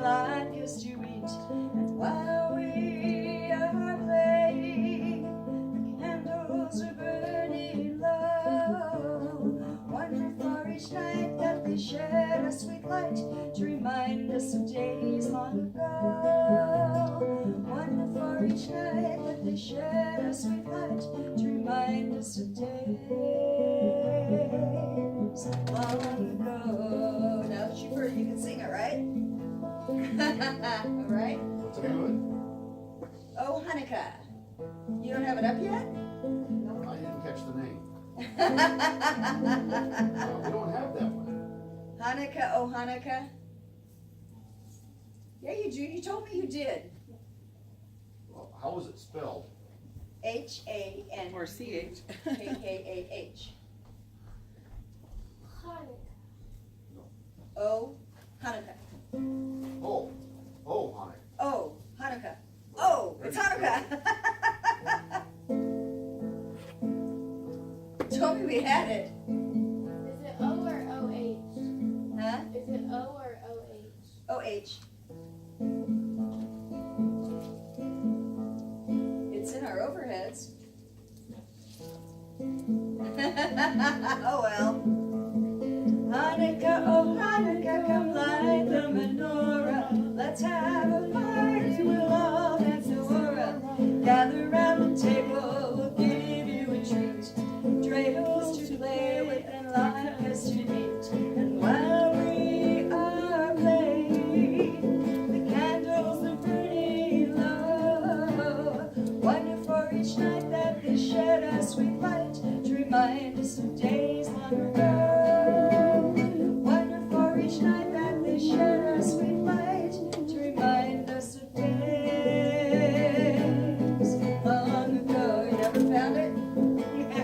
like us to eat. And while we are playing, the candles are burning low. Wonder for each night that they shed a sweet light to remind us of days long ago. Wonder for each night that they shed a sweet light to remind us of days long ago. Now that you've heard it, you can sing it, right? All right? What's the name of it? Oh, Hanukkah. You don't have it up yet? No, I didn't catch the name. We don't have that one. Hanukkah, oh Hanukkah. Yeah, you do. You told me you did. Well, how is it spelled? H-A-N Or C-H. K-K-A-H. Oh, Hanukkah. Oh, Hanukkah. Oh, Hanukkah. Oh, it's Hanukkah. Told me we had it. Is it O or O-H? Huh? Is it O or O-H? O-H. It's in our overheads. Oh well. Hanukkah, oh Hanukkah, come light the menorah. Let's have a party, we'll all dance the hora. Gather round the table, we'll give you a treat. Dreidels to play with and latkes to eat. And while we are playing, the candles are burning low. Wonder for each night that they shed a sweet light to remind us of days long ago. Wonder for each night that they shed a sweet light to remind us of days long ago. You never found it?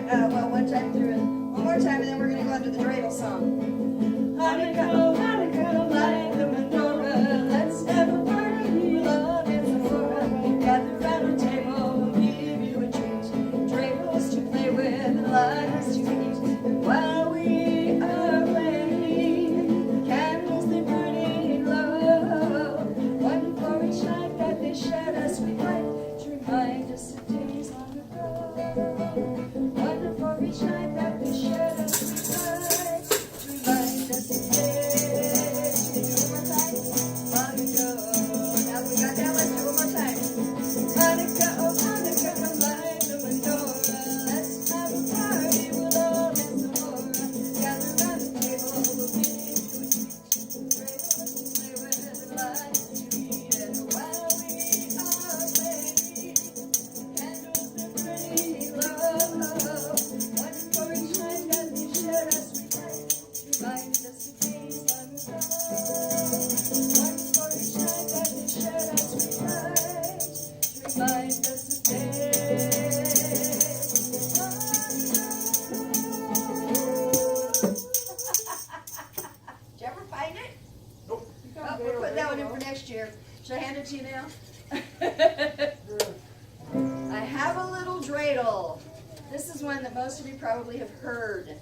Well, one time through it. One more time, and then we're going to go into the dreidel song. Hanukkah, oh Hanukkah, light the menorah. Let's have a party, we'll all dance the hora. Gather round the table, we'll give you a treat. Dreidels to play with and latkes to eat. And while we are playing, the candles they're burning low. One for each night that they shed a sweet light to remind us of days long ago. Wonder for each night that they shed a sweet light to remind us of days. Can you do it one more time? Long ago. Now that we got that, let's do it one more time. Hanukkah, oh Hanukkah, come light the menorah. Let's have a party, we'll all dance the hora. Gather round the table, we'll give you a treat. Dreidels to play with and latkes to eat. And while we are playing, candles they're burning low. One for each night that they shed a sweet light to remind us of days long ago. One for each night that they shed a sweet light to remind us of days long ago. Did you ever find it? Nope. Oh, we'll put that one in for next year. Should I hand it to you now? I have a little dreidel. This is one that most of you probably have heard. In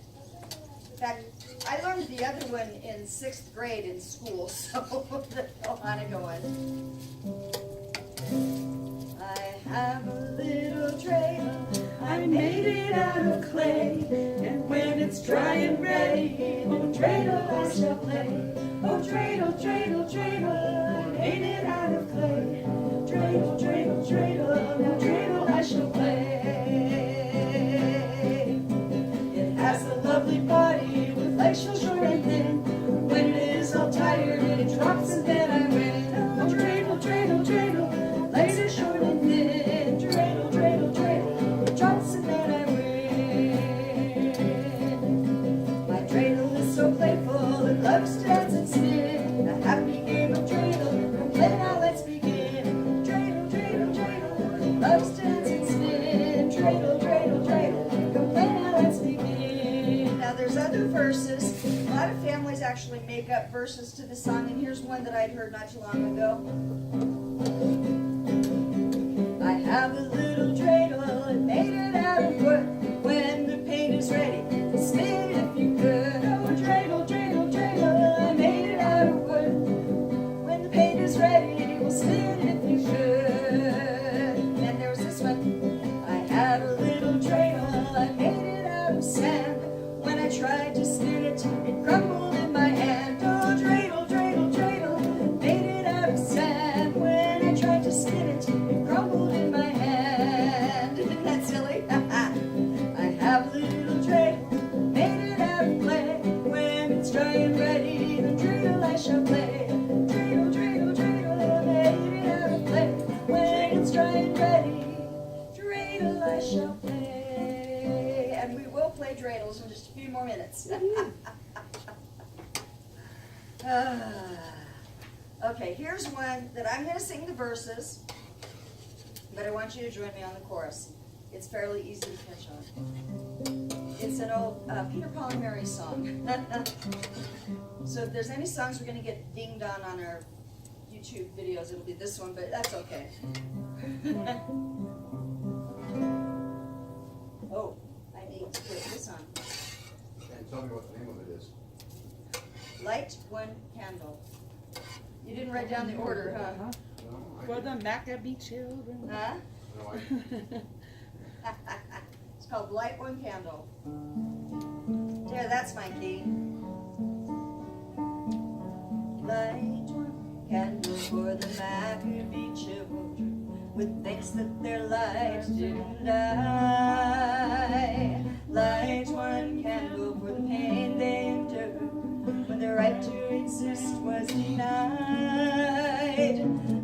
fact, I learned the other one in 6th grade in school, so the Hanukkah one. I have a little dreidel, I made it out of clay, and when it's dry and ready, oh dreidel I shall play. Oh dreidel, dreidel, dreidel, I made it out of clay. Dreidel, dreidel, dreidel, now dreidel I shall play. It has a lovely body with legs so short and thin. When it is all tired, it drops and then I win. Oh dreidel, dreidel, dreidel, legs are short and thin. Dreidel, dreidel, dreidel, it drops and then I win. My dreidel is so playful, it loves to dance and spin. A happy game of dreidel, come play now, let's begin. Dreidel, dreidel, dreidel, loves to dance and spin. Dreidel, dreidel, dreidel, come play now, let's begin. Now there's other verses. A lot of families actually make up verses to the song, and here's one that I'd heard not too long ago. I have a little dreidel, and made it out of wood. When the paint is ready, spin it if you could. Oh dreidel, dreidel, dreidel, I made it out of wood. When the paint is is ready, we'll spin if you should. And there was this one. I had a little dreidel, I made it out of sand. When I tried to spin it, it crumbled in my hand. Oh, dreidel, dreidel, dreidel, made it out of sand. When I tried to spin it, it crumbled in my hand. Isn't that silly? I have a little dreidel, made it out of clay. When it's dry and ready, the dreidel I shall play. Dreidel, dreidel, dreidel, made it out of clay. When it's dry and ready, dreidel I shall play. And we will play dreidels in just a few more minutes. Okay, here's one that I'm going to sing the verses, but I want you to join me on the chorus. It's fairly easy to catch on. It's an old Peter, Paul, and Mary song. So if there's any songs we're going to get dinged on our YouTube videos, it'll be this one, but that's okay. Oh, I need to put this on. And tell me what the name of it is. Light one candle. You didn't write down the order, huh? No, I For didn't. the Maccabee children. Huh? No, I It's called Light One Candle. There, that's my key. Light one candle for the Maccabee children, with thanks that their light didn't die. Light one candle for the pain they endured, when their right to exist was denied.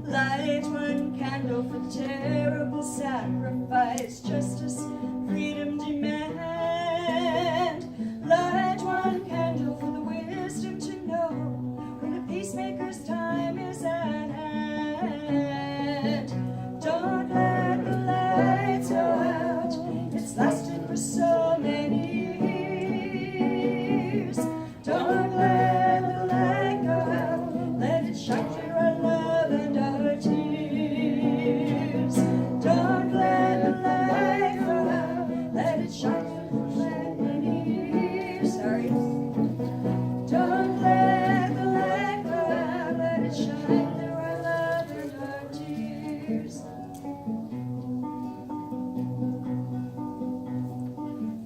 Light one candle for the terrible sacrifice justice, freedom demand. Light one candle for the wisdom to know when the peacemaker's time is at hand. Don't let the lights go out, it's lasted for so many years. Don't let the light go out, let it shine through our love and our tears. Don't let the light go out, let it shine through many years. Sorry. Don't let the light go out, let it shine through our love and our tears.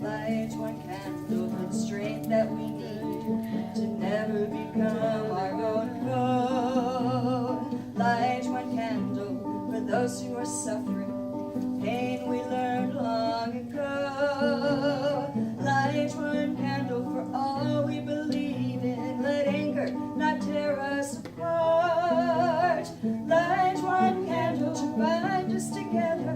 Light one candle for the strength that we need to never become our own code. Light one candle for those who are suffering pain we learned long ago. Light one candle for all we believe in. Let anger not tear us apart. Light one candle to bind us together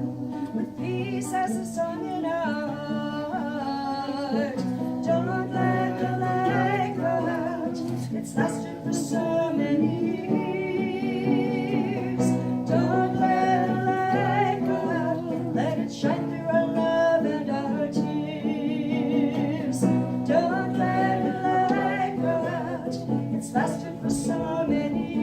with peace as a song in our heart. Don't let the light go out, it's lasted for so many years. Don't let the light go out, let it shine through our love and our tears. Don't let the light go out, it's lasted for so many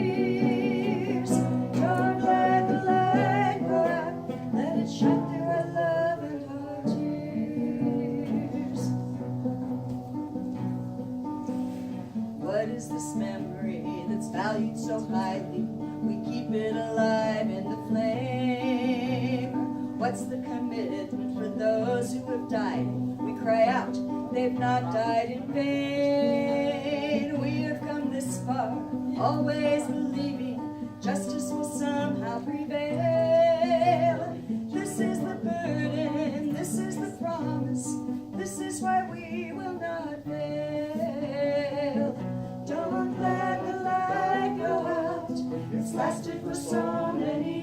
years. Don't let the light go out, let it shine through our love and our tears. What is this memory that's valued so highly? We keep it alive in the flame. What's the commitment for those who have died? We cry out, they've not died in vain. We have come this far, always believing justice will somehow prevail. This is the burden, this is the promise, this is why we will not fail. Don't let the light go out, it's lasted for so many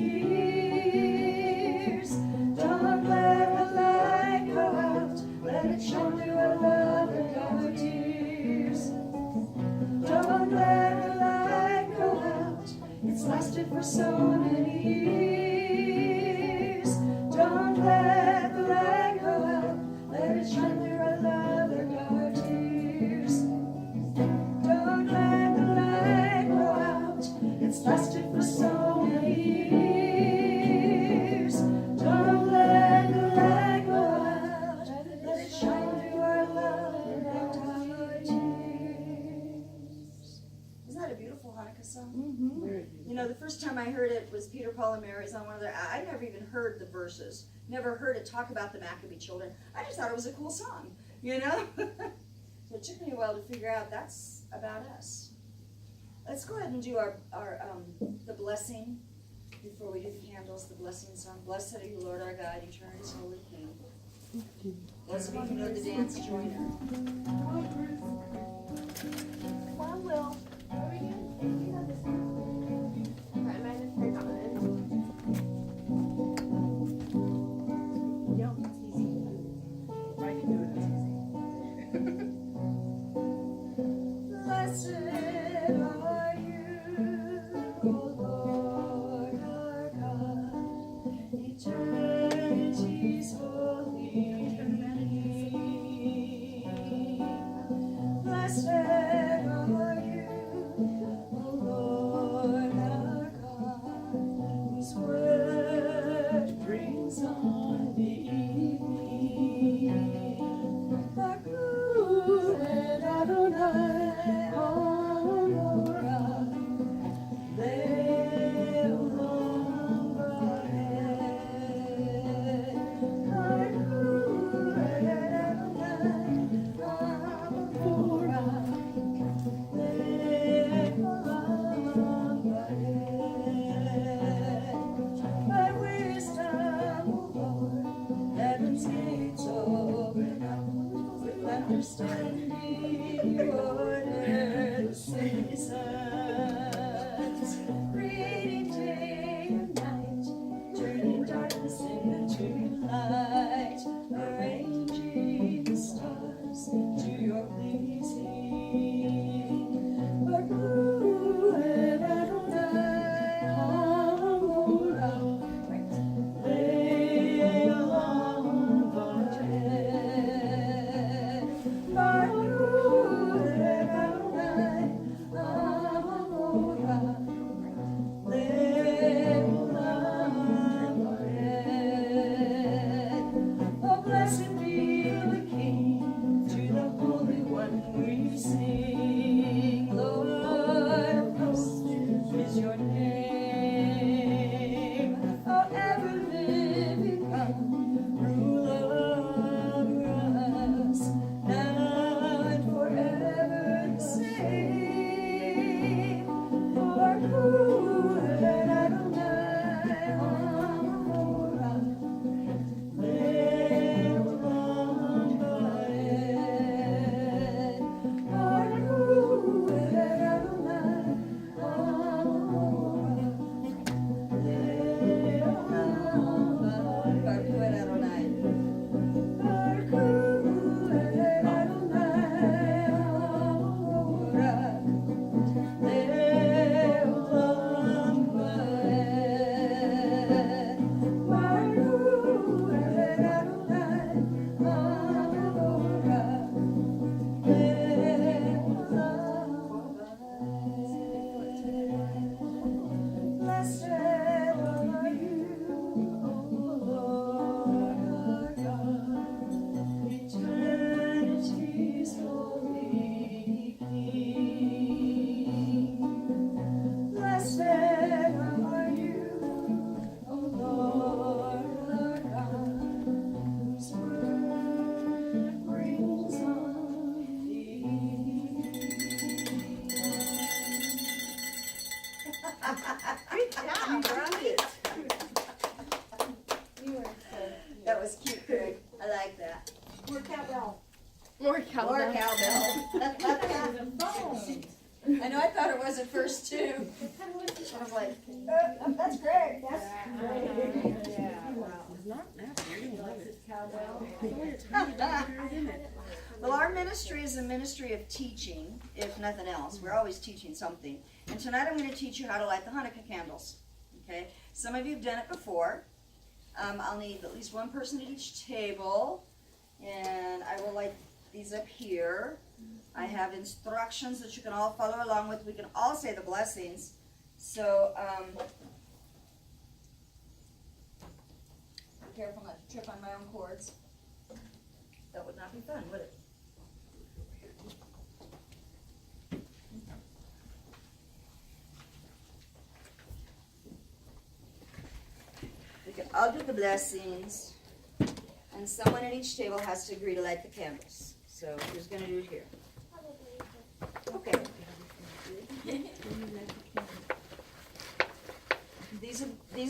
years. Don't let the light go out, let it shine through our love and our tears. Don't let the light go out, it's lasted for so many years. Don't let the light go out, let it shine through our love and our tears. Don't let the light go out, it's lasted for so many years. Don't let the light go out, let it shine through our love and our tears. Isn't that a beautiful Hanukkah song? You know, the first time I heard it was Peter, Paul, and Mary's on one of their, I never even heard the verses. Never heard it talk about the Maccabee children. I just thought it was a cool song, you know? So it took me a while to figure out that's about us. Let's go ahead and do our the blessing before we do the candles, the blessing song. Blessed are you, Lord our God, eternity, holy King. Those of you who know the dance, join her. Come on, Will. What are we doing? You know this one. Okay, mine is turned on. Yeah, it's easy. If I can do it, it's easy. Blessed are you, O Lord our God, eternity's holy King. Blessed are you, O Lord our God, whose word brings on the evening. Baruch Adonai Haorah, Le'olam Vaed. Baruch Adonai Haorah, Le'olam Vaed. By wisdom, O Lord, heaven's gates open up. With understanding, you order the seasons, creating day and night, turning darkness into light, arranging the stars to your pleasing. Baruch Adonai Haorah, Le'olam Vaed. Baruch Adonai Haorah, Le'olam Vaed. Oh, blessed be the King, to the Holy One we sing. Lord of hosts is your name. Oh, ever living God, rule over us, now and forever the same. Baruch Adonai Haorah, Le'olam Vaed. Baruch Adonai Haorah, Le'olam Vaed. Baruch Adonai. Baruch Adonai Haorah, Le'olam Vaed. Baruch Adonai Haorah, Le'olam Vaed. Blessed are you, O Lord our God, eternity's holy King. Blessed are you, O Lord our God, whose word brings on Good job, right? You are so That was cute, Craig. I like that. More cowbell. More More cowbell. cowbell. I know, I thought it was at first too. I was like, that's great. That's Well, our ministry is a ministry of teaching, if nothing else. We're always teaching something. And tonight I'm going to teach you how to light the Hanukkah candles. Okay? Some of you have done it before. I'll need at least one person at each table. And I will light these up here. I have instructions that you can all follow along with. We can all say the blessings. So, be careful not to trip on my own cords. That would not be fun, would it? I'll do the blessings, and someone at each table has to agree to light the candles. So who's going to do it here? Okay. These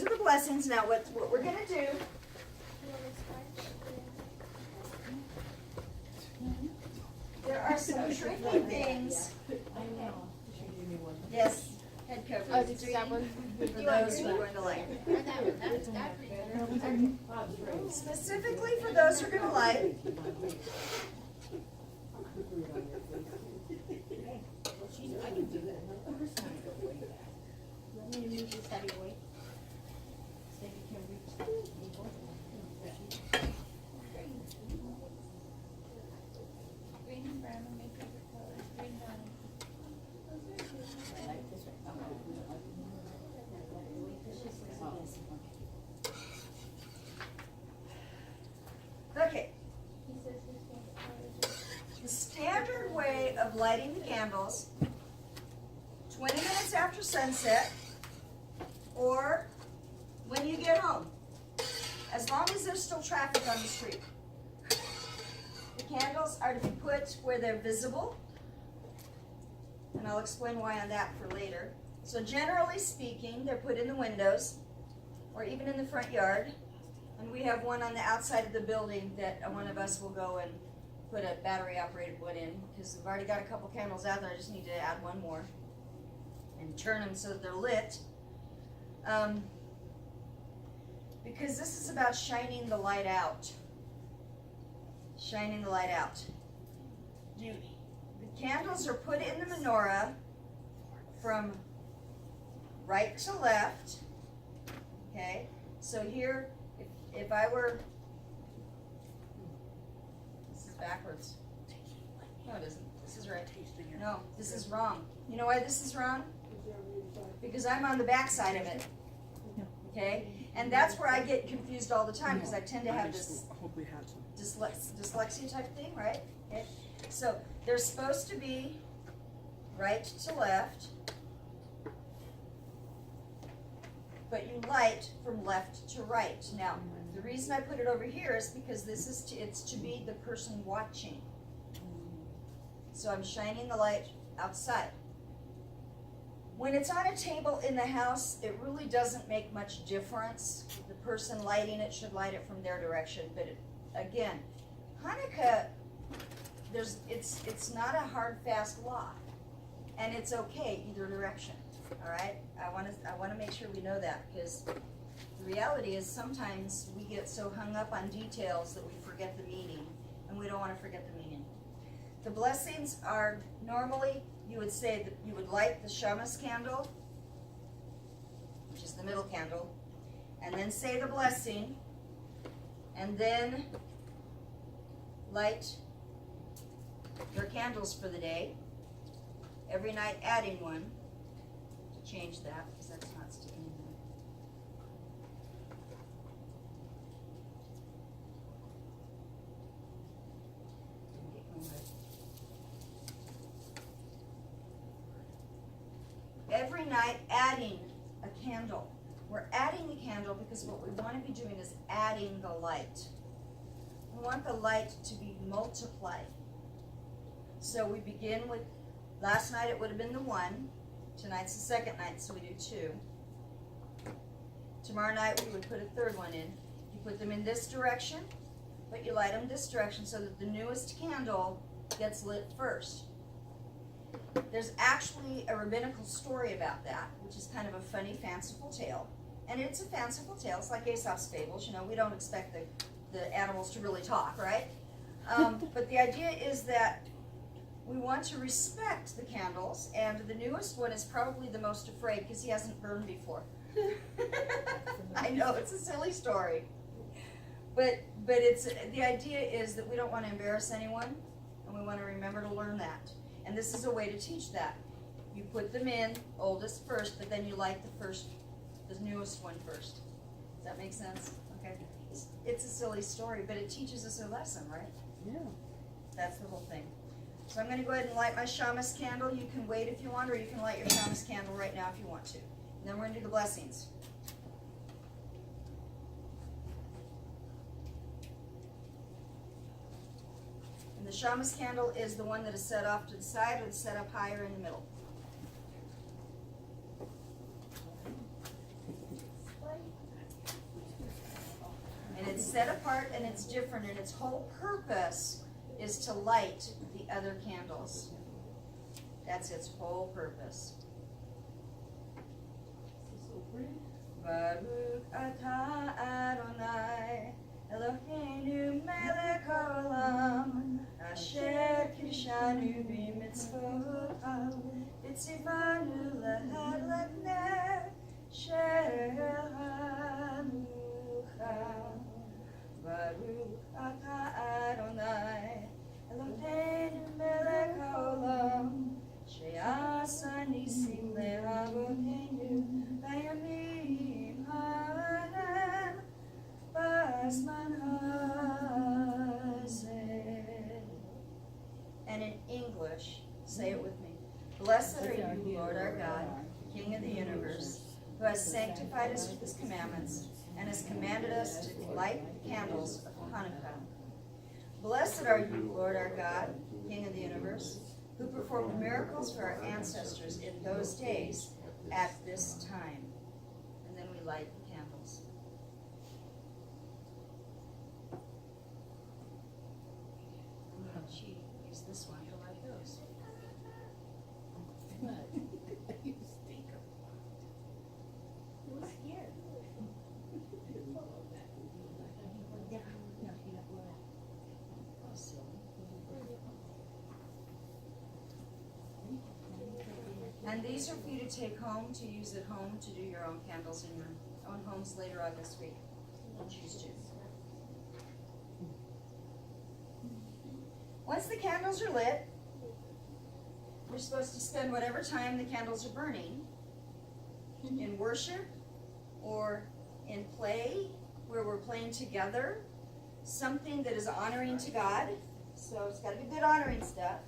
are the blessings. Now what we're going to do, there are some tricky things. Yes, head cover. Oh, did you that one? For those who are going to light. Or that one? That's Specifically for those who are going to light. I can do that. Let me move this out of your way. So you can reach the table. Green and brown are my favorite colors. Green and brown. I like this one. Okay. He says his favorite colors are The standard way of lighting the candles, 20 minutes after sunset, or when you get home, as long as there's still traffic on the street. The candles are to be put where they're visible, and I'll explain why on that for later. So generally speaking, they're put in the windows, or even in the front yard, and we have one on the outside of the building that one of us will go and put a battery-operated one in, because we've already got a couple candles out there. I just need to add one more and turn them so that they're lit. Because this is about shining the light out. Shining the light out. The candles are put in the menorah from right to left. Okay? So here, if I were... This is backwards. No, it isn't. This is right. No, this is wrong. You know why this is wrong? Because I'm on the back side of it. Okay? And that's where I get confused all the time, because I tend to have this dyslexia type thing, right? Okay? So they're supposed to be right to left, but you light from left to right. Now, the reason I put it over here is because this is it's to be the person watching. So I'm shining the light outside. When it's on a table in the house, it really doesn't make much difference. The person lighting it should light it from their direction. But again, Hanukkah, it's not a hard, fast law, and it's okay either direction. All right, I want to make sure we know that, because the reality is sometimes we get so hung up on details that we forget the meaning, and we don't want to forget the meaning. The blessings are normally, you would say that you would light the shamas candle, which is the middle candle, and then say the blessing, and then light your candles for the day. Every night adding one, to change that, because that's not sticking in there. Every night adding a candle. We're adding the candle because what we want to be doing is adding the light. We want the light to be multiplied. So we begin with, last night it would have been the 1. Tonight's the second night, so we do 2. Tomorrow night we would put a third one in. You put them in this direction, but you light them this direction so that the newest candle gets lit first. There's actually a rabbinical story about that, which is kind of a funny, fanciful tale. And it's a fanciful tale. It's like Aesop's fables. You know, we don't expect the animals to really talk, right? But the idea is that we want to respect the candles, and the newest one is probably the most afraid because he hasn't burned before. I know, it's a silly story. But it's the idea is that we don't want to embarrass anyone, and we want to remember to learn that. And this is a way to teach that. You put them in, oldest first, but then you light the newest one first. Does that make sense? Okay. It's a silly story, but it teaches us a lesson, right? Yeah. That's the whole thing. So I'm going to go ahead and light my shamas candle. You can wait if you want, or you can light your shamas candle right now if you want to. And then we're going to do the blessings. The shamus candle is the one that is set off to the side or set up higher in the middle. And it's set apart and it's different, and its whole purpose is to light the other candles. That's its whole purpose. Baruch atah Adonai Eloheinu melech haolam asher kiddushanu b'mitzvotav v'tzivanu lehet ner shel hanucha. Baruch atah Adonai Eloheinu melech haolam she'asa nisim le'avoteinu bayamim ha'anem b'zman hazeh. And in English, say it with me. Blessed are you, Lord our God, King of the universe, who has sanctified us with his commandments and has commanded us to light the candles of Hanukkah. Blessed are you, Lord our God, King of the universe, who performed miracles for our ancestors in those days at this time. And then we light the candles. She used this one to light those. You stink. Who's here? Oh, silly. And these are for you to take home, to use at home, to do your own candles in your own homes later on this week. You'll choose to. Once the candles are lit, we're supposed to spend whatever time the candles are burning in worship or in play, where we're playing together, something that is honoring to God. So it's got to be good honoring stuff.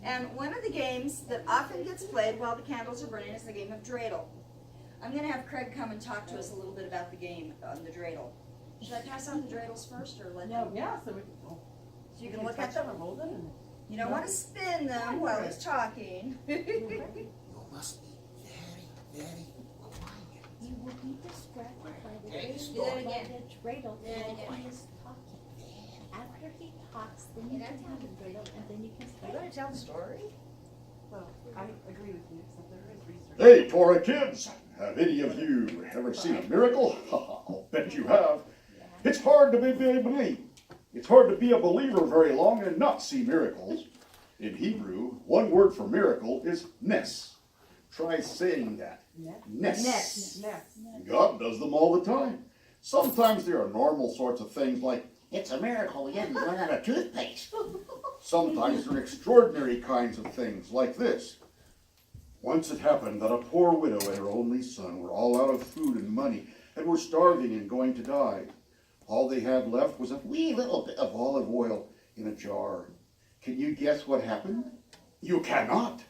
And one of the games that often gets played while the candles are burning is the game of dreidel. I'm going to have Craig come and talk to us a little bit about the game on the dreidel. Should I pass out the dreidels first, or let No, him? yeah, so we can. Oh. So you can look at them. and hold them. You don't want to spin them while he's talking. You must be very, very quiet. You will be distracted by the Okay, dreidel, do that by again. the dreidel Do that while again. he is talking. After he talks, then you can have the dreidel, and then you can You stay. going to tell the story? Well, I agree with you, except there is research. Hey, Torah kids, have any of you ever seen a miracle? I'll bet you have. It's hard to be a believer very long and not see miracles. In Hebrew, one word for miracle is nes. Try saying that. Nes. Next. God does them all the time. Sometimes there are normal sorts of things like, it's a miracle we didn't run out of toothpaste. Sometimes there are extraordinary kinds of things like this. Once it happened that a poor widow and her only son were all out of food and money and were starving and going to die. All they had left was a wee little bit of olive oil in a jar. Can you guess what happened? You cannot.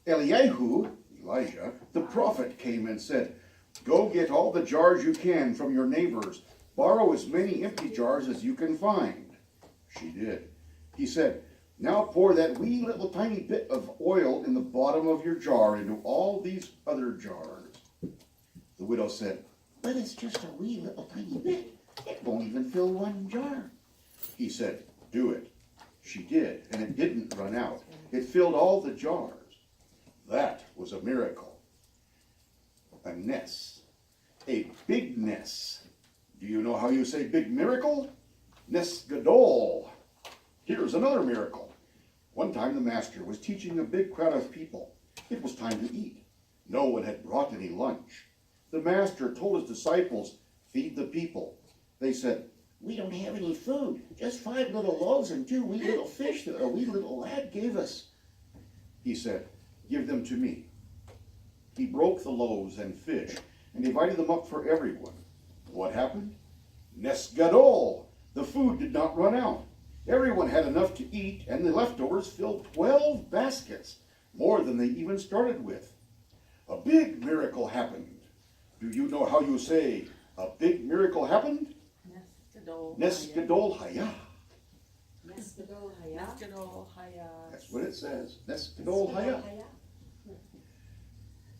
Elijah, the prophet, came and said, go get all the jars you can from your neighbors. Borrow as many empty jars as you can find. She did. He said, now pour that wee little tiny bit of oil in the bottom of your jar into all these other jars. The widow said, but it's just a wee little tiny bit. It won't even fill one jar. He said, do it. She did, and it didn't run out. It filled all the jars. That was a miracle. A nes. A big nes. Do you know how you say big miracle? Nes gadol. Here's another miracle. One time the master was teaching a big crowd of people. It was time to eat. No one had brought any lunch. The master told his disciples, feed the people. They said, we don't have any food, just 5 little loaves and 2 wee little fish that a wee little lad gave us. He said, give them to me. He broke the loaves and fish and divided them up for everyone. What happened? Nes gadol. The food did not run out. Everyone had enough to eat, and the leftovers filled 12 baskets, more than they even started with. A big miracle happened. Do you know how you say, a big miracle happened? Nes Gadol Hayah. Neskadol Haya. That's what it says. Nes Gadol Hayah.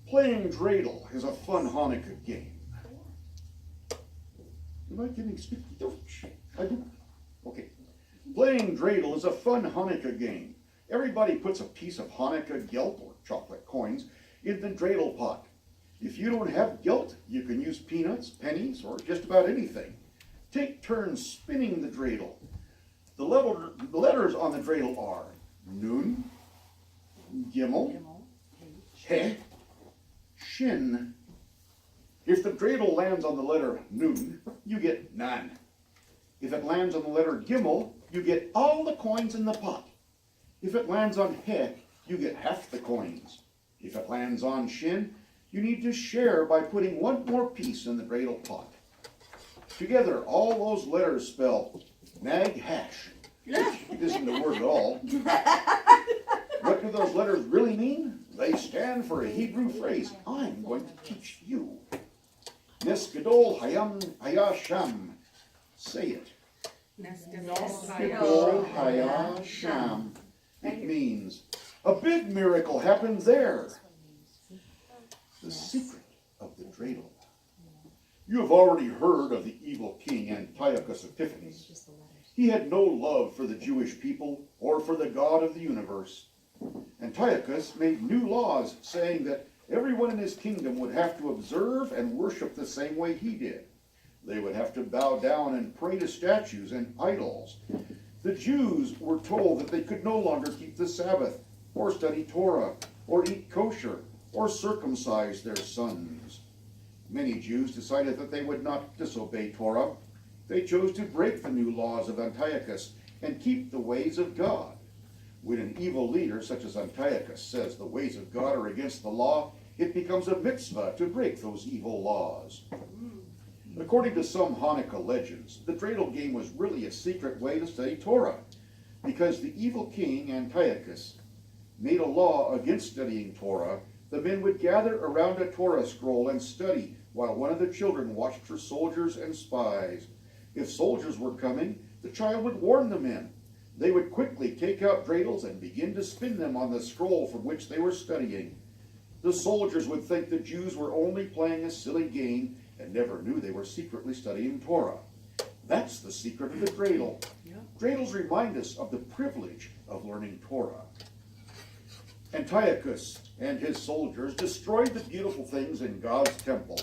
Playing dreidel is a fun Hanukkah game. Am I getting speaky? I do. Okay. Playing dreidel is a fun Hanukkah game. Everybody puts a piece of Hanukkah gelt or chocolate coins in the dreidel pot. If you don't have gelt, you can use peanuts, pennies, or just about anything. Take turns spinning the dreidel. The letters on the dreidel are Nun, Gimel, He, Shin. If the dreidel lands on the letter Nun, you get none. If it lands on the letter Gimel, you get all the coins in the pot. If it lands on He, you get half the coins. If it lands on Shin, you need to share by putting one more piece in the dreidel pot. Together, all those letters spell Nag Hash. It isn't a word at all. What do those letters really mean? They stand for a Hebrew phrase I'm going to teach you. Nes Gadol Hayam Hayasham. Say it. Gadol Hayasham. It means a big miracle happened there. The secret of the dreidel. You have already heard of the evil king Antiochus Epiphanes. He had no love for the Jewish people or for the God of the universe. Antiochus made new laws saying that everyone in his kingdom would have to observe and worship the same way he did. They would have to bow down and pray to statues and idols. The Jews were told that they could no longer keep the Sabbath, or study Torah, or eat kosher, or circumcise their sons. Many Jews decided that they would not disobey Torah. They chose to break the new laws of Antiochus and keep the ways of God. When an evil leader such as Antiochus says the ways of God are against the law, it becomes a mitzvah to break those evil laws. According to some Hanukkah legends, the dreidel game was really a secret way to study Torah, because the evil king Antiochus made a law against studying Torah. The men would gather around a Torah scroll and study while one of the children watched for soldiers and spies. If soldiers were coming, the child would warn the men. They would quickly take out dreidels and begin to spin them on the scroll from which they were studying. The soldiers would think the Jews were only playing a silly game and never knew they were secretly studying Torah. That's the secret of the dreidel. Dreidels remind us of the privilege of learning Torah. Antiochus and his soldiers destroyed the beautiful things in God's temple.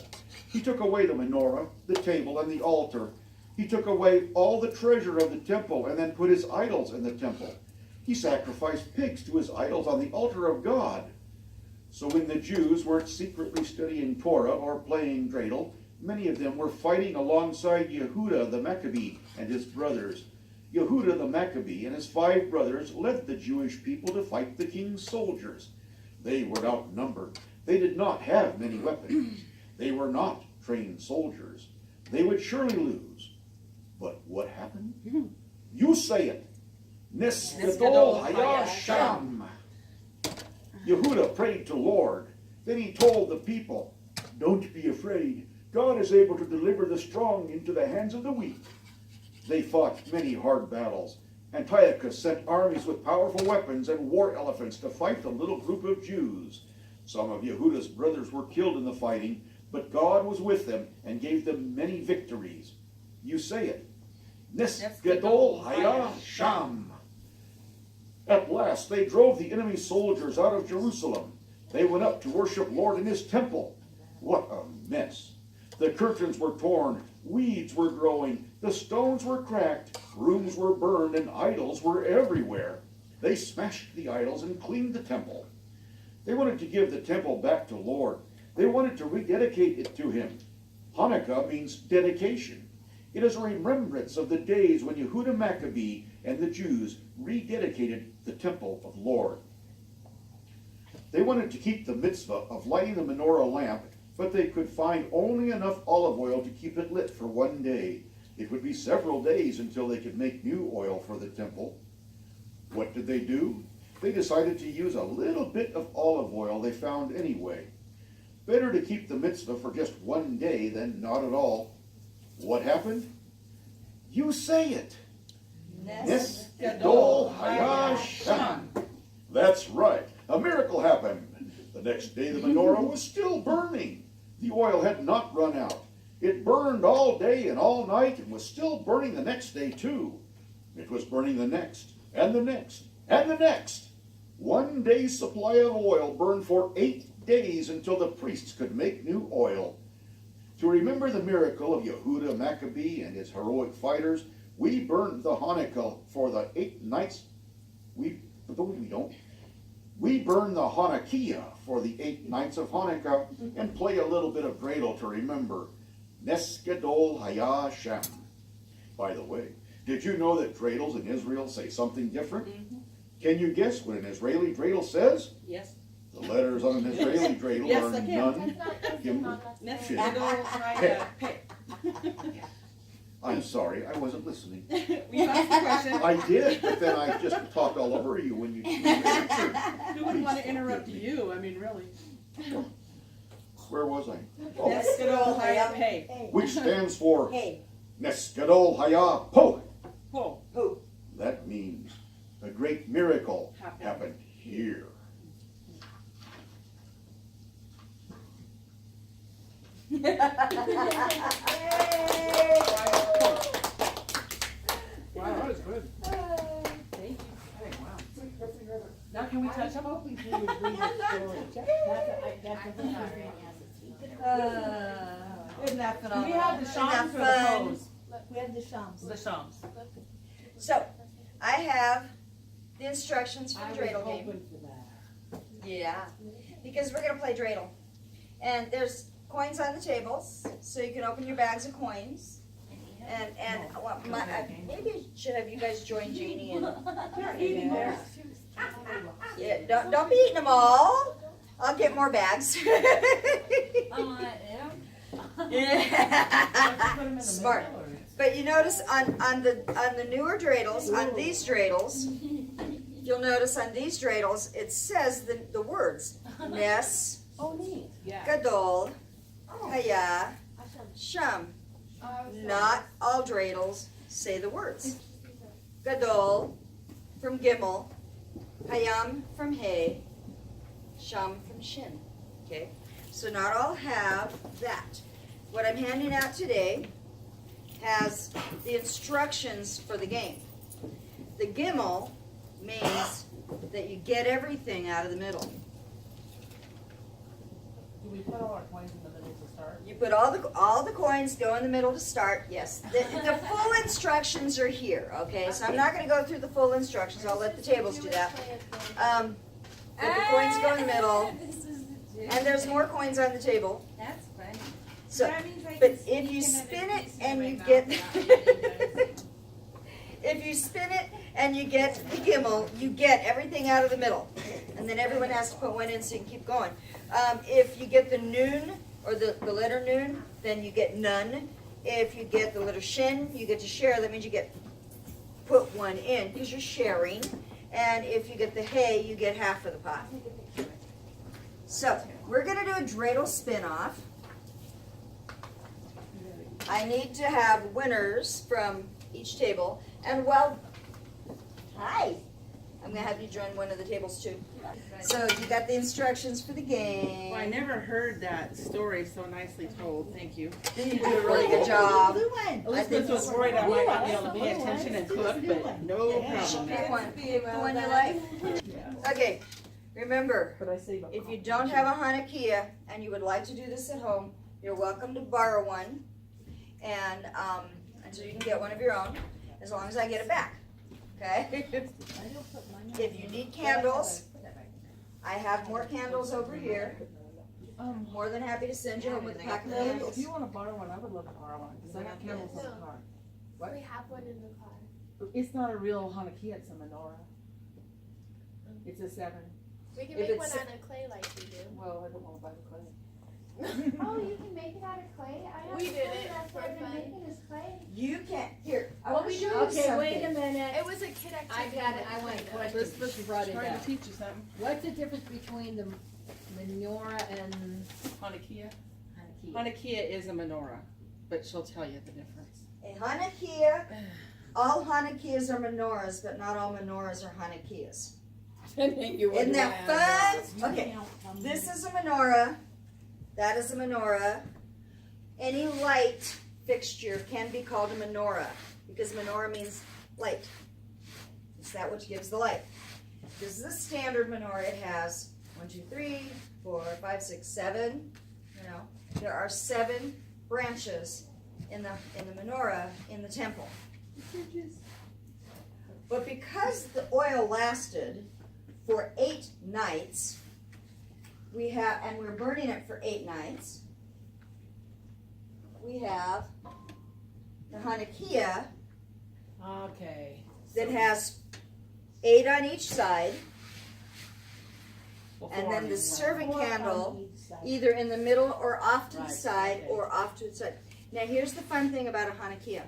He took away the menorah, the table, and the altar. He took away all the treasure of the temple and then put his idols in the temple. He sacrificed pigs to his idols on the altar of God. So when the Jews weren't secretly studying Torah or playing dreidel, many of them were fighting alongside Yehuda the Maccabee and his brothers. Yehuda the Maccabee and his 5 brothers led the Jewish people to fight the king's soldiers. They were outnumbered. They did not have many weapons. They were not trained soldiers. They would surely lose. But what happened? You say it. Nes Gadol Hayasham. Yehuda prayed to Lord. Then he told the people, don't be afraid. God is able to deliver the strong into the hands of the weak. They fought many hard battles. Antiochus sent armies with powerful weapons and war elephants to fight the little group of Jews. Some of Yehuda's brothers were killed in the fighting, but God was with them and gave them many victories. You say it. Nes Gadol Hayasham. At last they drove the enemy soldiers out of Jerusalem. They went up to worship Lord in his temple. What a mess. The curtains were torn, weeds were growing, the stones were cracked, rooms were burned, and idols were everywhere. They smashed the idols and cleaned the temple. They wanted to give the temple back to Lord. They wanted to rededicate it to him. Hanukkah means dedication. It is a remembrance of the days when Yehuda Maccabee and the Jews rededicated the temple of Lord. They wanted to keep the mitzvah of lighting the menorah lamp, but they could find only enough olive oil to keep it lit for one day. It would be several days until they could make new oil for the temple. What did they do? They decided to use a little bit of olive oil they found anyway. Better to keep the mitzvah for just one day than not at all. What happened? You say it. Nes Gadol Hayashan. That's right. A miracle happened. The next day the menorah was still burning. The oil had not run out. It burned all day and all night and was still burning the next day too. It was burning the next, and the next, and the next. 1 day's supply of oil burned for 8 days until the priests could make new oil. To remember the miracle of Yehuda Maccabee and his heroic fighters, we burned the Hanukkah for the 8 nights. We burn the Hanukkah for the 8 nights of Hanukkah and play a little bit of dreidel to remember. Nes Gadol Hayashem. By the way, did you know that dreidels in Israel say something different? Can you guess what an Israeli dreidel says? Yes. The letters on an Israeli dreidel Yes, are I can. nun, gimel, Nes shin. Gadol Hayah Peh. I'm sorry, I wasn't listening. You asked the question. I did, but then I just talked all over you when you answered. Who would want to interrupt you? I mean, really. Where was I? Oh, Nes Gadol Hayah Peh. which stands for Hey. Nes Gadol Hayah Po. Ho. Who? That means a great miracle Happened. happened here. Wow, that was good. Thank you. Hey, wow. Now can we touch them? Hoping he would read the story. That's what he's reading Isn't that Do phenomenal? we have the Isn't shams that or the fun? pose? We have the shams. The shams. So, I have the instructions for I the was dreidel game. hoping for that. Yeah, because we're gonna play dreidel. And there's coins on the tables, so you can open your bags of coins. And maybe I should have you guys join Janie and, They're eating theirs. yeah, don't be eating them all. I'll get more bags. Yeah. Smart. But you notice on the newer dreidels, on these dreidels, you'll notice on these dreidels, it says the words Nes Oh, neat. Yeah. Gadol Hayah Sham. Not all dreidels say the words. Gadol from Gimel, Hayam from Hay, Sham from Shin. Okay? So not all have that. What I'm handing out today has the instructions for the game. The Gimel means that you get everything out of the middle. Do we put all our coins in the middle to start? You put all the coins go in the middle to start. Yes, the full instructions are here. Okay, so I'm not going to go through the full instructions. I'll let the tables do that. But the coins go in the middle, and there's more coins on the table. That's funny. So, That means I but can if you sneak spin another it piece and in you my get, mouth without you if you spin it and you get the Gimel, you get everything out of the middle, and then everyone has to put one in so you can keep going. If you get the Nun or the letter Nun, then you get none. If you get the letter Shin, you get to share. That means you get put one in because you're sharing. And if you get the Hay, you get half of the pot. So we're gonna do a dreidel spin-off. I need to have winners from each table. And hi, I'm gonna have you join one of the tables too. So you got the instructions for the game. Well, I never heard that story so nicely told. Thank you. You did a really good job. Elizabeth was worried I might not be able to pay attention and cook, but no problem. Pick one. Pick the one you like. Okay, remember, But I save if you don't have a Hanukkah and you would like to do this at home, you're welcome to borrow one. And so you can get one of your own, as long as I get it back. Okay? If you need candles, I have more candles over here. More than happy to send you home with a pack of Lily, if candles. you want to borrow one, I would love to borrow one, because I got candles in the car. What? We have one in the car. It's not a real Hanukkah, it's a menorah. It's a 7. We can If make one it's- out of clay like you do. Well, I don't want to buy the clay. Oh, you can make it out of clay? I have We did friends it that's for what they're fun. making is clay. You can't, here, I Well, want to we show do. you Okay, wait a something. minute. It was a kid activity. I got it. I want a question. Let's She brought it try up. to teach you something. What's the difference between the menorah and Hanukkah. Hanukkah? Hanukkah is a menorah, but she'll tell you the difference. A Hanukkah, all Hanukkahs are menorahs, but not all menorahs are Hanukkahs. Isn't that fun? Okay, this is a menorah. That is a menorah. Any light fixture can be called a menorah because menorah means light. It's that which gives the light. This is a standard menorah. It has 1, 2, 3, 4, 5, 6, 7. You know, there are 7 branches in the menorah in the temple. But because the oil lasted for 8 nights, and we're burning it for 8 nights, we have the Hanukkah Okay. that has 8 on each side, and then the serving candle either in the middle or off to the side or off to the side. Now here's the fun thing about a Hanukkah.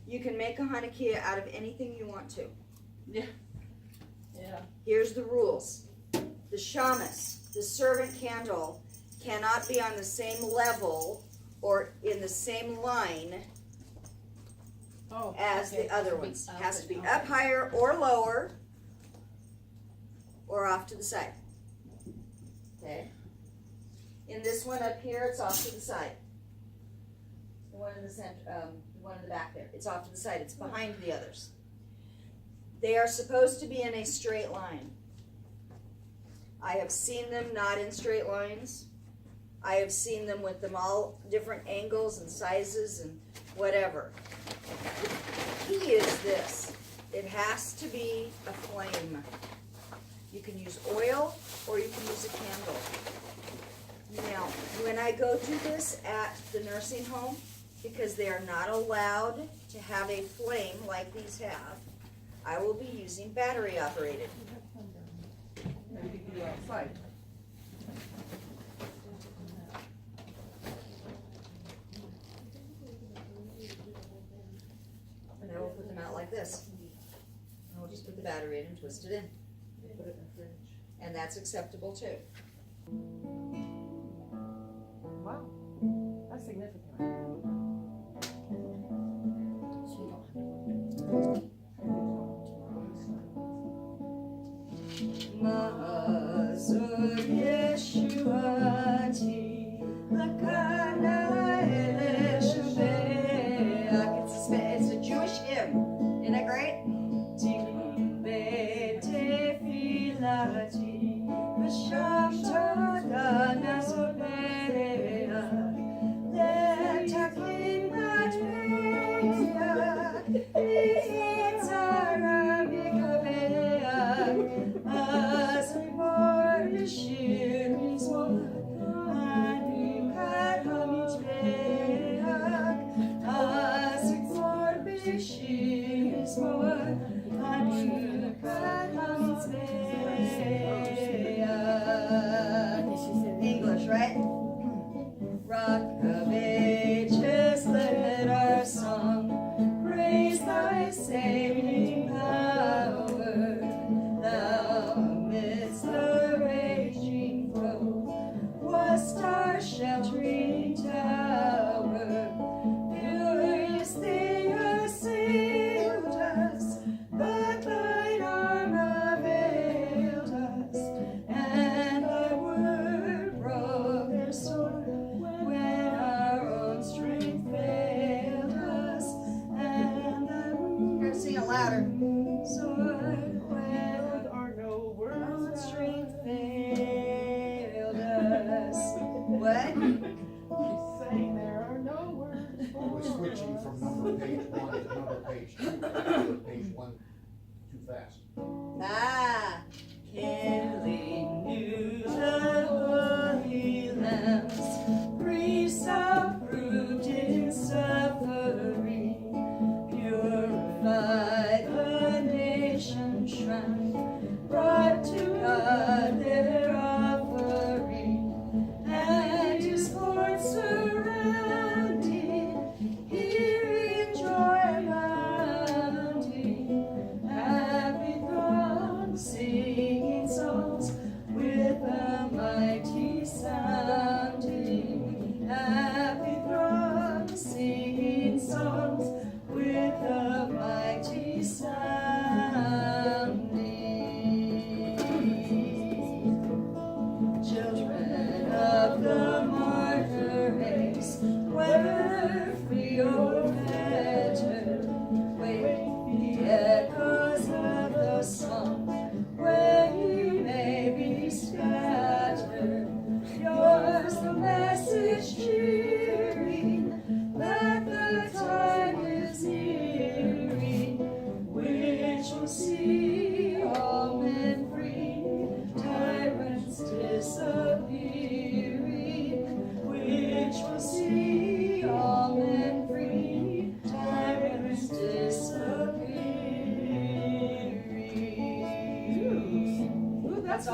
You can make a Hanukkah out of anything you want to. Yeah. Here's the rules. The shamus, the servant candle, cannot be on the same level or in the same line as the other ones. It has to be up higher or lower or off to the side. Okay? In this one up here, it's off to the side. The one in the center, the one in the back there, it's off to the side. It's behind the others. They are supposed to be in a straight line. I have seen them not in straight lines. I have seen them with them all different angles and sizes and whatever. The key is this. It has to be a flame. You can use oil or you can use a candle. Now, when I go do this at the nursing home, because they are not allowed to have a flame like these have, I will be using battery operated. Maybe you can do it outside. And I will put them out like this. I will just put the battery in and twist it in. Put it in the fridge. And that's acceptable too. Wow. That's significant. Mazur Yeshuati Lakana Eleshubeach. It's a Jewish hymn. Isn't that great? Tefilati V'shavta Nazoreach Letakin Matveach Yitzhara V'kaveach Azimor L'shir Mizmor Anukat HaMizbeach Azimor L'shir Mizmor Anukat HaMizbeach. English, right? Rock of ages, let our song praise thy saving power. Thou amidst the raging flood wast our sheltering tower. Furious they assailed us, but thine arm availed us, and thy word broke their sword when our own strength failed us, and thy word. You're gonna sing it louder. Sword when Are no our own words. strength failed us. What?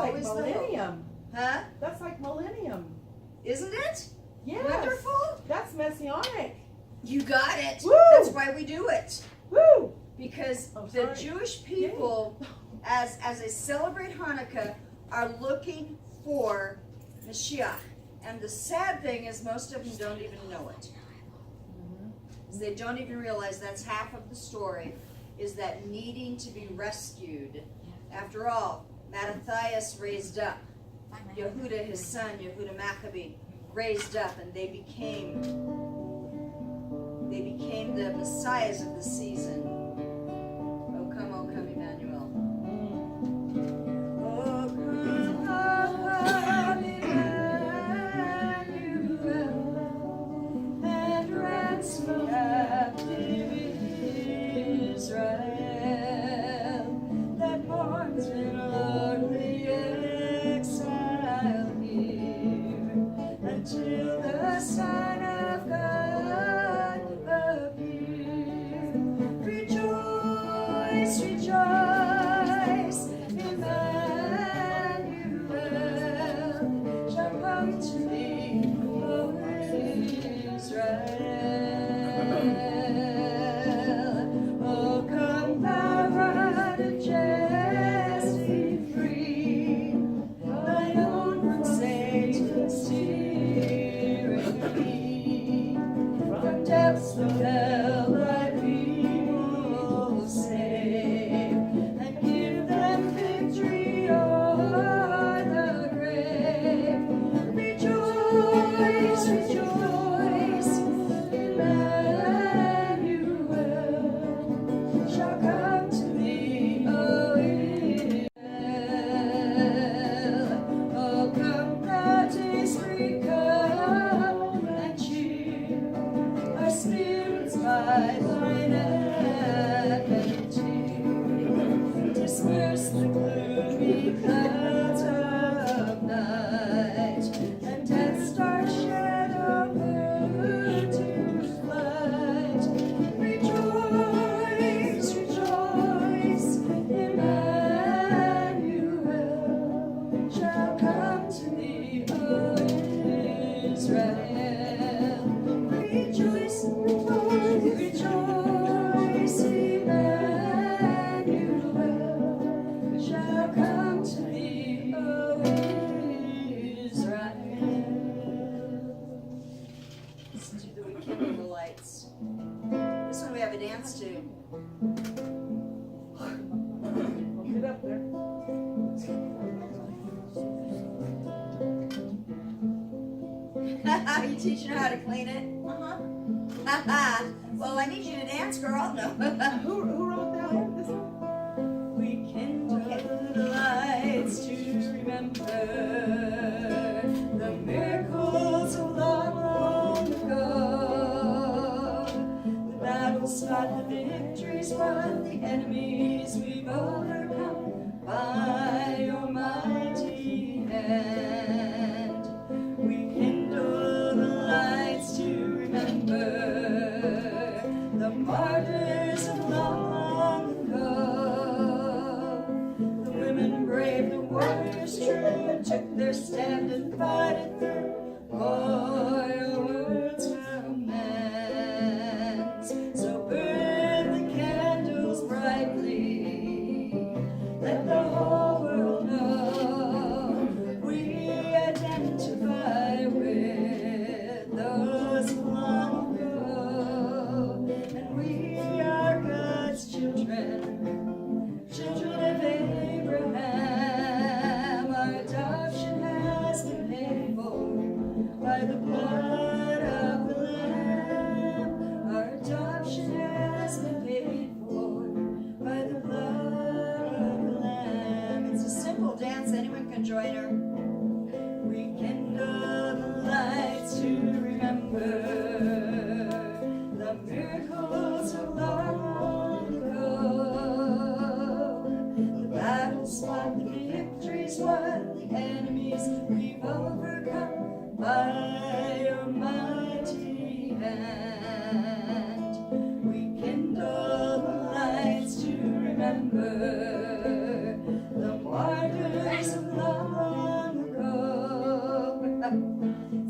always the hope. millennium. Huh? That's like millennium. Isn't it? Yes. Wonderful. That's messianic. You got it. Woo! That's why we do it. Woo! Because Oh, the sorry. Jewish people, as they celebrate Hanukkah, are looking for Mashiach. And the sad thing is most of them don't even know it. They don't even realize that's half of the story, is that needing to be rescued. After all, Mattathias raised up. Yehuda, his son, Yehuda Maccabee, raised up, and they became the messiahs of the season. Oh come, Emmanuel. Oh come, Emmanuel, and ransom captive Israel that mourns in lonely exile here until the Son of God appear. Rejoice, rejoice, Emmanuel shall come to thee, O Israel. Oh, come thou rod of Jesse, free thine own from Satan's tyranny. From depths of hell thy people save, and give them victory o'er the grave. Rejoice, rejoice, Emmanuel shall come to thee, O Israel. Oh, come thou days free, come and cheer our spirits by thine advent here. Disperse the gloomy clouds of night, and death's dark shadow put to flight. Rejoice, rejoice, Emmanuel shall come to thee, O Israel. Rejoice, rejoice, rejoice, Emmanuel shall come to thee, O Israel. Listen to the rekindle the lights. This one we have a dance to. Get up there. You teaching her how to clean it? Uh-huh. Well, I need you to dance, girl. No. Who wrote that one? This one? We kindle the lights to remember the miracles of long, long ago. The battles fought, the victories won, the enemies we've overcome by your mighty hand. We kindle the lights to remember the martyrs of long,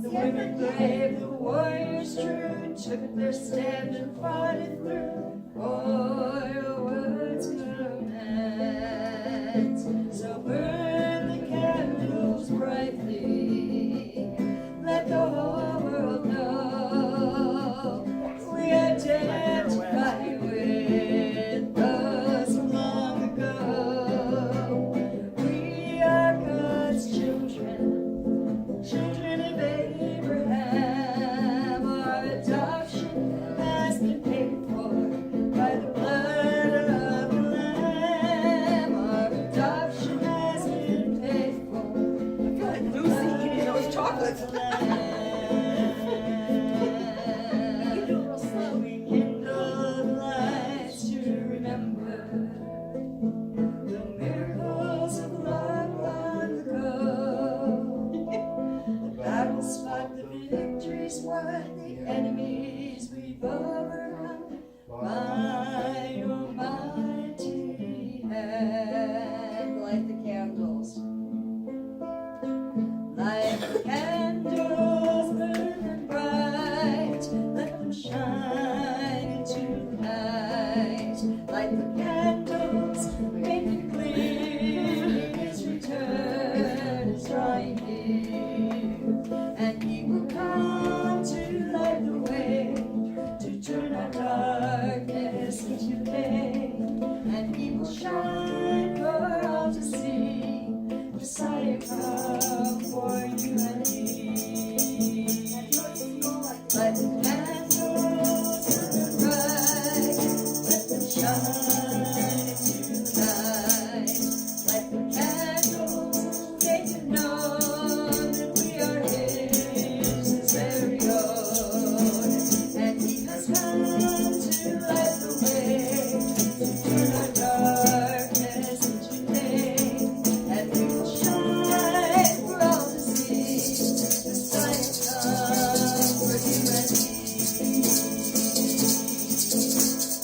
The women brave, the warriors true, took their stand and fought it through. Oh, your words command. So burn the candles brightly, let the whole world know we identify with those of long ago. We are God's children, children of Abraham. Our adoption has been paid for by the blood of the Lamb. Our adoption has been paid for. I feel like Lucy eating those chocolates. You do it real slow. We kindle lights to remember the miracles of love long ago. The battles fought, the victories won, the enemies we've overcome by your mighty hand. Light the candles. Light the candles, burn them bright, let them shine into the night. Light the candles, make it clear, His return is drawing near, and He will come to light the way, to turn our darkness into day, and He will shine for all to see. Messiah, come for you and me. Light the candles, burn them bright, let them shine into the night. Light the candles, make it known that we are His very own, and He has come to light the way, to turn our darkness into day. And we will shine for all to see. Messiah, come for you and me.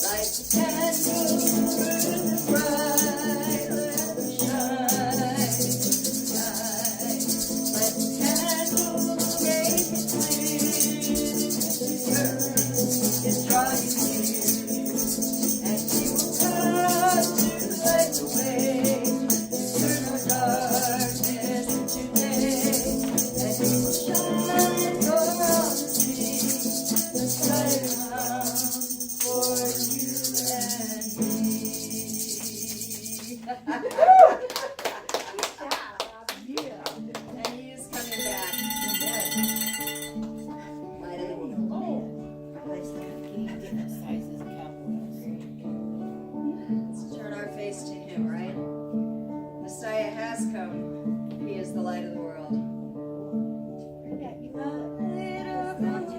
Light the candles, burn them bright, let them shine into the night. Light the candles, make it clear His return is drawing near, and He will come to light the way. Turn our darkness into day, and He will shine for all to see. Messiah, come for you and me. And He is coming back. Light it. Let's turn our face to Him, right? Messiah has come. He is the light of the world. Light of the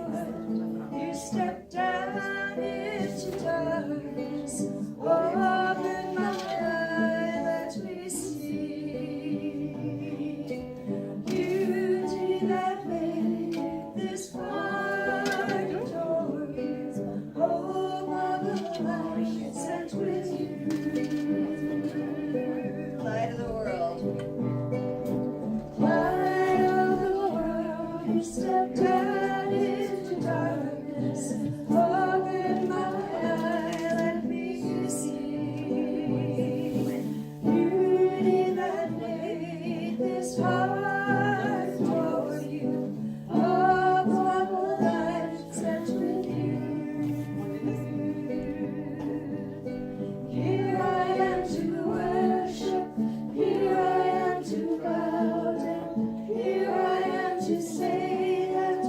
world, you step down into darkness. Open my eye, let me see beauty that made this heart adore you. Hope of a life sent with you. Light of the world. Light of the world, you step down into darkness. Open my eye, let me see beauty that made this heart adore you. Hope of a life spent with you. Here I am to worship, here I am to bow down, here I am to say that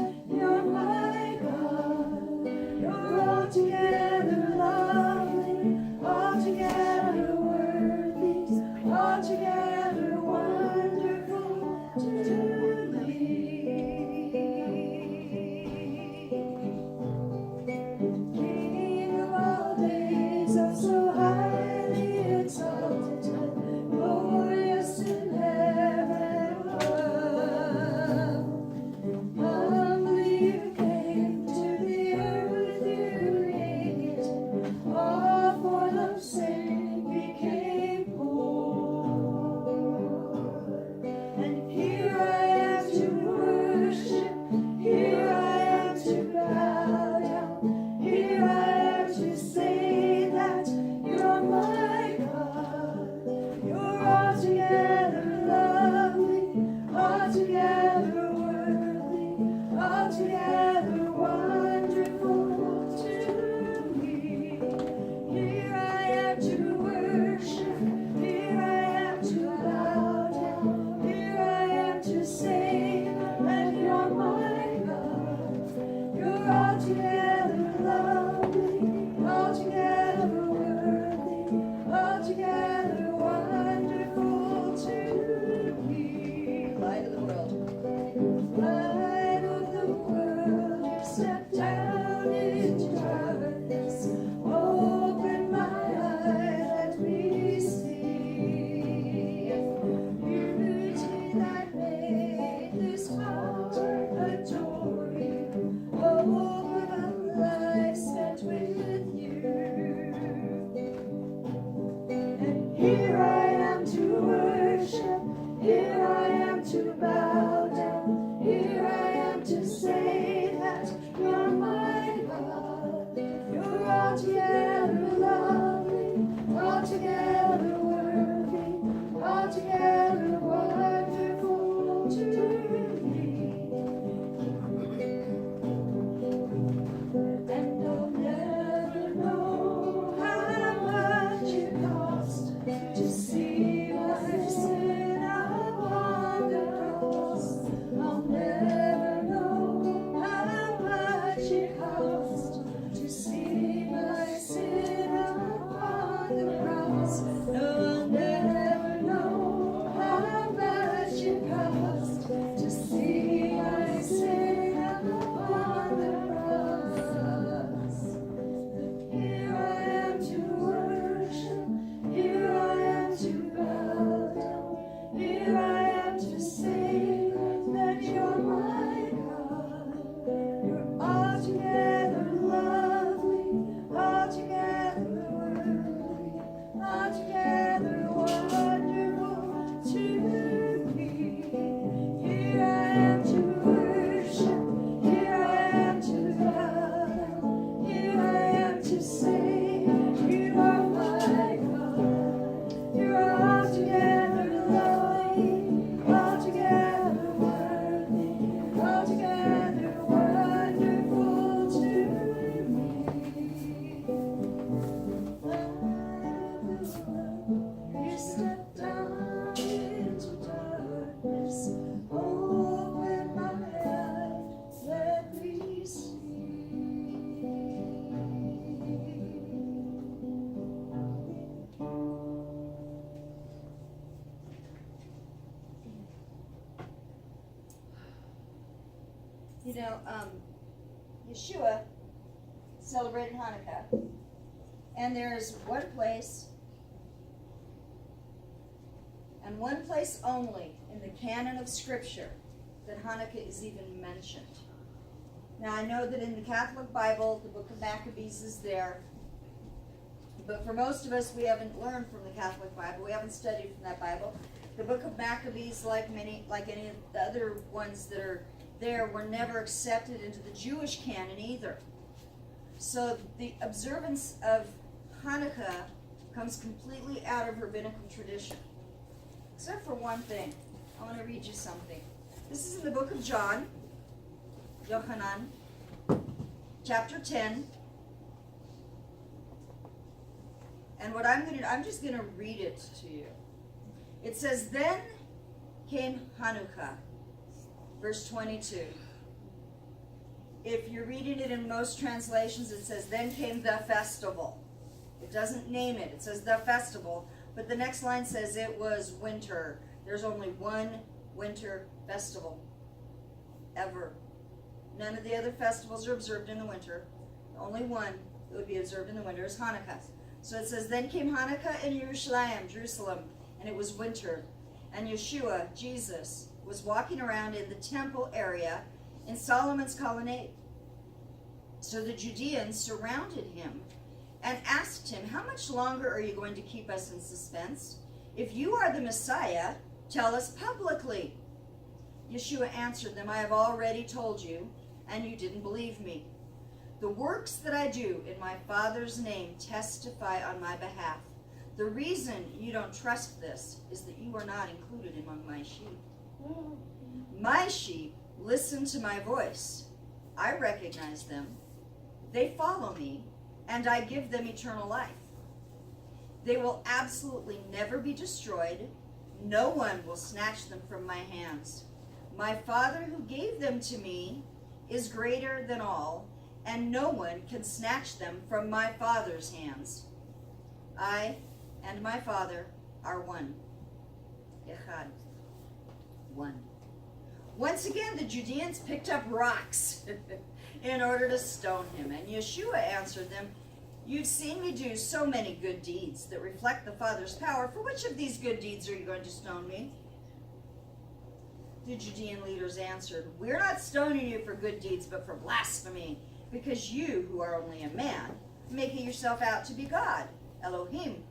Here I am to worship. Here I am to bow down. Here I am to say that you're my God. You're altogether lovely, altogether worthy, altogether wonderful to me. And I'll never know how much it cost to see my sin upon the cross. I'll never know how much it cost to see my sin upon the cross. No, I'll never know how much it cost to see my sin upon the cross. Here I am to worship. Here I am to bow down. Here I am to say that you're my God. You're altogether lovely, altogether worthy, altogether wonderful to me. Here I am to worship. Here I am to bow down. Here I am to say you are my God. You're altogether lovely, altogether worthy, altogether wonderful to me. You stepped down into darkness, open my eyes, let me see. You know, Yeshua celebrated Hanukkah, and there's one place, and one place only in the canon of Scripture that Hanukkah is even mentioned. Now, I know that in the Catholic Bible, the book of Maccabees is there, but for most of us, we haven't learned from the Catholic Bible. We haven't studied from that Bible. The book of Maccabees, like any of the other ones that are there, were never accepted into the Jewish canon either. So the observance of Hanukkah comes completely out of rabbinical tradition. Except for one thing. I want to read you something. This is in the book of John, Yohanan, chapter 10. And what I'm just going to read it to you. It says, then came Hanukkah, verse 22. If you're reading it in most translations, it says, then came the festival. It doesn't name it. It says the festival. But the next line says it was winter. There's only one winter festival ever. None of the other festivals are observed in the winter. The only one that would be observed in the winter is Hanukkah. So it says, then came Hanukkah in Jerusalem, and it was winter. And Yeshua, Jesus, was walking around in the temple area in Solomon's colonnade. So the Judeans surrounded him and asked him, how much longer are you going to keep us in suspense? If you are the Messiah, tell us publicly. Yeshua answered them, I have already told you, and you didn't believe me. The works that I do in my Father's name testify on my behalf. The reason you don't trust this is that you are not included among my sheep. My sheep listen to my voice. I recognize them. They follow me, and I give them eternal life. They will absolutely never be destroyed. No one will snatch them from my hands. My Father who gave them to me is greater than all, and no one can snatch them from my Father's hands. I and my Father are one. Echad. One. Once again, the Judeans picked up rocks in order to stone him. And Yeshua answered them, you've seen me do so many good deeds that reflect the Father's power. For which of these good deeds are you going to stone me? The Judean leaders answered, we're not stoning you for good deeds, but for blasphemy, because you, who are only a man, make yourself out to be God, Elohim.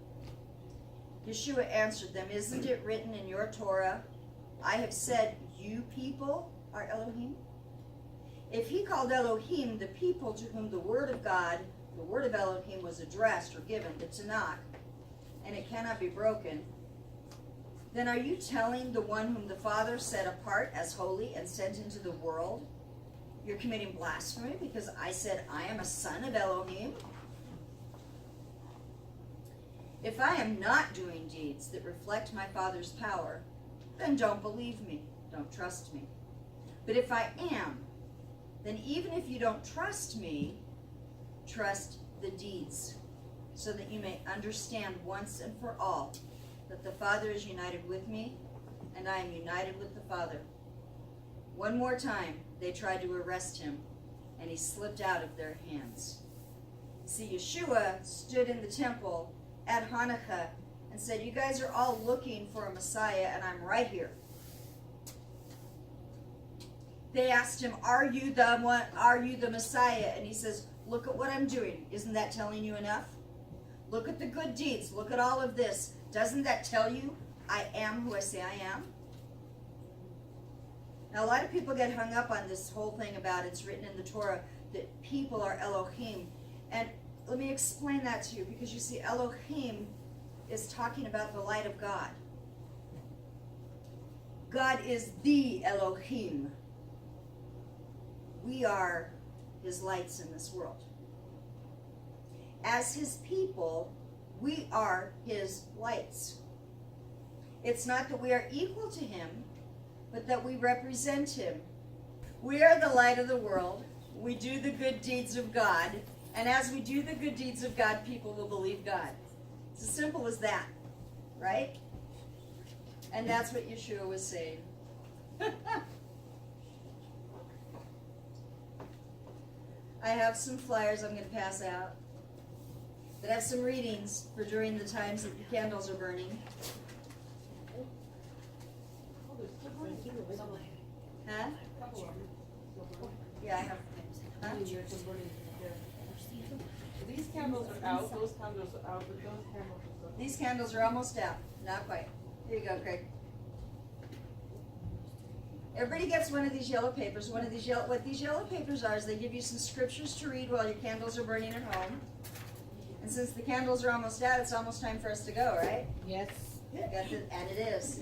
Yeshua answered them, isn't it written in your Torah, I have said you people are Elohim? If he called Elohim the people to whom the word of God, the word of Elohim was addressed or given, the Tanakh, and it cannot be broken, then are you telling the one whom the Father set apart as holy and sent into the world, you're committing blasphemy because I said I am a son of Elohim? If I am not doing deeds that reflect my Father's power, then don't believe me, don't trust me. But if I am, then even if you don't trust me, trust the deeds, so that you may understand once and for all that the Father is united with me, and I am united with the Father. One more time, they tried to arrest him, and he slipped out of their hands. See, Yeshua stood in the temple at Hanukkah and said, you guys are all looking for a Messiah, and I'm right here. They asked him, are you the one? Are you the Messiah? And he says, look at what I'm doing. Isn't that telling you enough? Look at the good deeds. Look at all of this. Doesn't that tell you I am who I say I am? Now, a lot of people get hung up on this whole thing about it's written in the Torah that people are Elohim. And let me explain that to you, because you see, Elohim is talking about the light of God. God is the Elohim. We are his lights in this world. As his people, we are his lights. It's not that we are equal to him, but that we represent him. We are the light of the world. We do the good deeds of God. And as we do the good deeds of God, people will believe God. It's as simple as that, right? And that's what Yeshua was saying. I have some flyers I'm going to pass out that have some readings for during the times that the candles are burning. Huh? Yeah, I have. Huh? These candles are out, those candles are out, but those candles are still. These candles are almost out. Not quite. Here you go, Craig. Everybody gets one of these yellow papers. What these yellow papers are is they give you some scriptures to read while your candles are burning at home. And since the candles are almost out, it's almost time for us to go, right? Yes. And it is.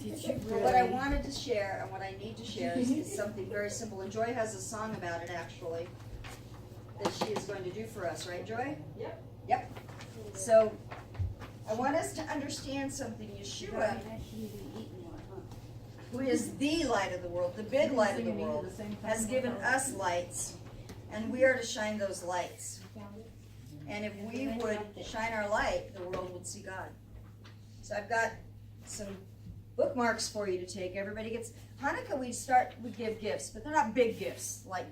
But what I wanted to share and what I need to share is something very simple. And Joy has a song about it, actually, that she is going to do for us, right, Joy? Yep. Yep. So I want us to understand something. Yeshua, who is the light of the world, the big light of the world, has given us lights, and we are to shine those lights. And if we would shine our light, the world would see God. So I've got some bookmarks for you to take. Everybody gets Hanukkah. We give gifts, but they're not big gifts like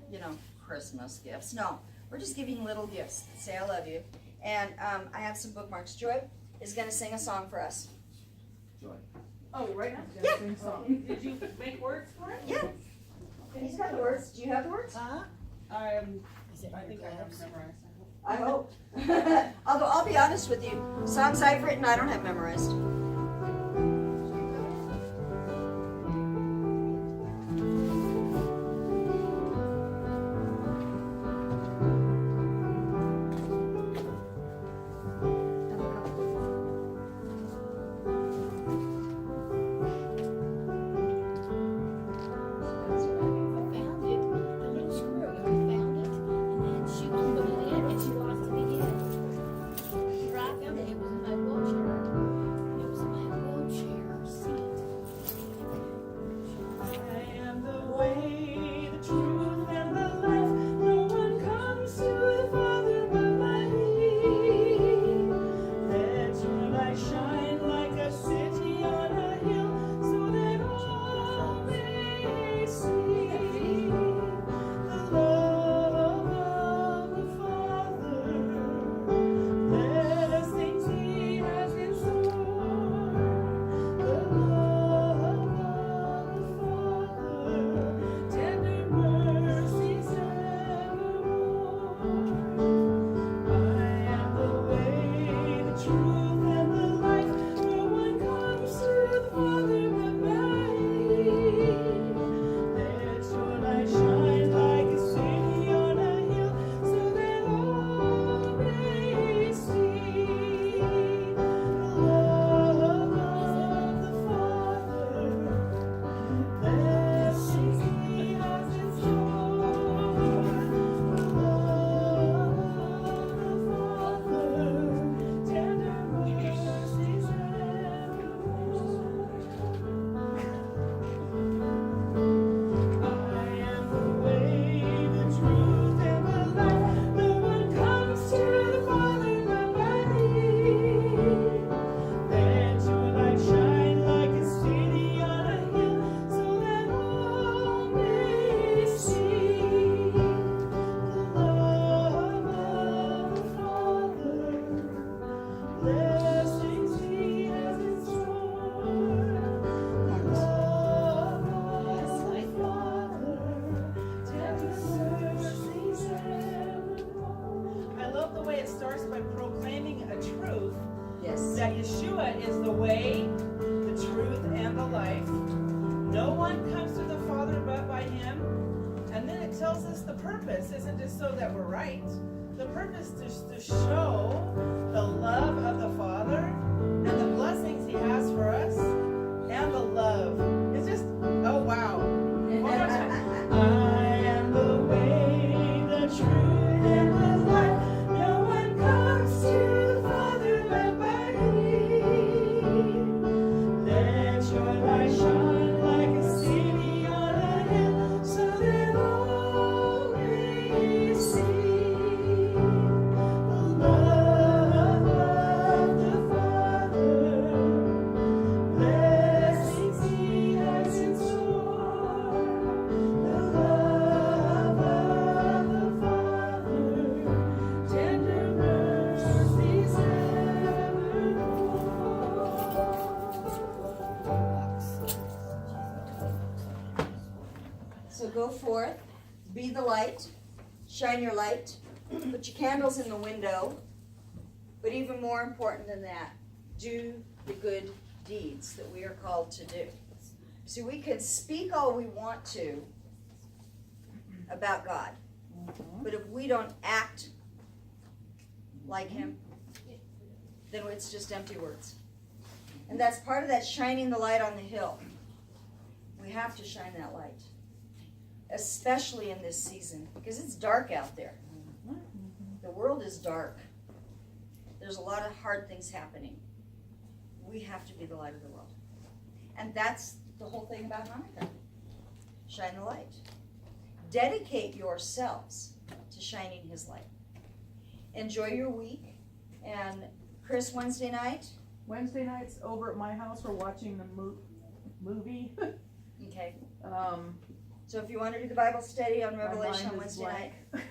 Christmas gifts. No, we're just giving little gifts that say I love you. And I have some bookmarks. Joy is going to sing a song for us. Joy. Oh, right now? Yeah. Did you make words for it? Yeah. He's got the words. Do you have the words? I think I have memorized. I hope. Although I'll be honest with you, songs I've written I don't have memorized. is the way, the truth, and the life. No one comes to the Father but by him. And then it tells us the purpose isn't just so that we're right. The purpose is to show the love of the Father and the blessings he has for us and the love. It's just, oh wow. One more time. I am the way, the truth, and the life. No one comes to the Father but by me. Let your light shine like a city on a hill, so that all may see the love of the Father. Blessings he has in store. The love of the Father, tender mercies evermore. So go forth, be the light, shine your light, put your candles in the window, but even more important than that, do the good deeds that we are called to do. See, we can speak all we want to about God, but if we don't act like him, then it's just empty words. And that's part of that shining the light on the hill. We have to shine that light, especially in this season, because it's dark out there. The world is dark. There's a lot of hard things happening. We have to be the light of the world. And that's the whole thing about Hanukkah. Shine the light. Dedicate yourselves to shining his light. Enjoy your week. And Chris, Wednesday night? Wednesday nights over at my house, we're watching the movie. Okay. So if you want to do the Bible study on My Revelation on mind is Wednesday night, blank.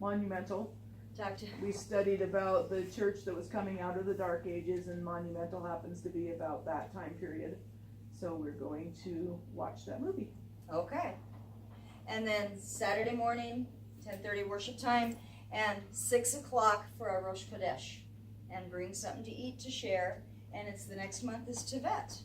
Monumental. talk to We studied about the church that was coming out of the Dark Ages, and Monumental happens to be about that time period. So we're going to watch that movie. Okay. And then Saturday morning, 10:30 worship time, and 6 o'clock for our Rosh Chodesh. And bring something to eat to share. And it's the next month is Tevet.